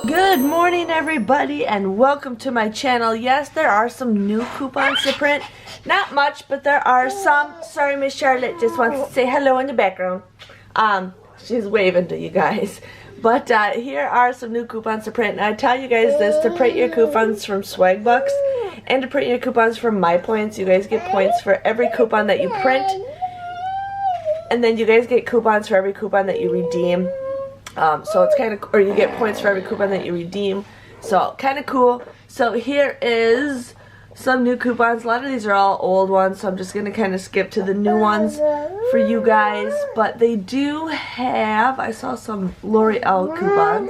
Good morning, everybody, and welcome to my channel. Yes, there are some new coupons to print. Not much, but there are some. Sorry, Miss Charlotte just wants to say hello in the background. She's waving to you guys. But here are some new coupons to print. And I tell you guys this, to print your coupons from Swag Bucks and to print your coupons from My Points. You guys get points for every coupon that you print. And then you guys get coupons for every coupon that you redeem. So it's kind of, or you get points for every coupon that you redeem. So kind of cool. So here is some new coupons. A lot of these are all old ones, so I'm just going to kind of skip to the new ones for you guys. But they do have, I saw some L'Oreal coupons.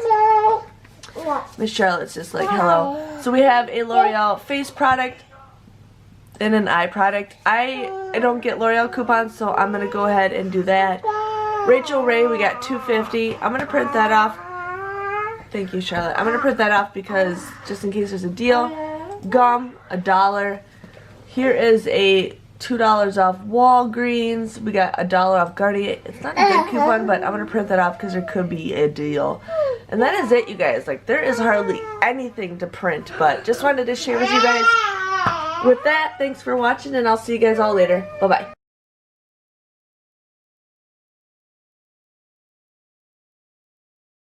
Miss Charlotte's just like, hello. So we have a L'Oreal face product and an eye product. I don't get L'Oreal coupons, so I'm going to go ahead and do that. Rachel Ray, we got $2.50. I'm going to print that off. Thank you, Charlotte. I'm going to print that off because just in case there's a deal. Gum, $1. Here is a $2 off Walgreens. We got $1 off Garnier. It's not a good coupon, but I'm going to print that off because there could be a deal. And that is it, you guys. Like, there is hardly anything to print, but just wanted to share with you guys. With that, thanks for watching, and I'll see you guys all later. Bye-bye.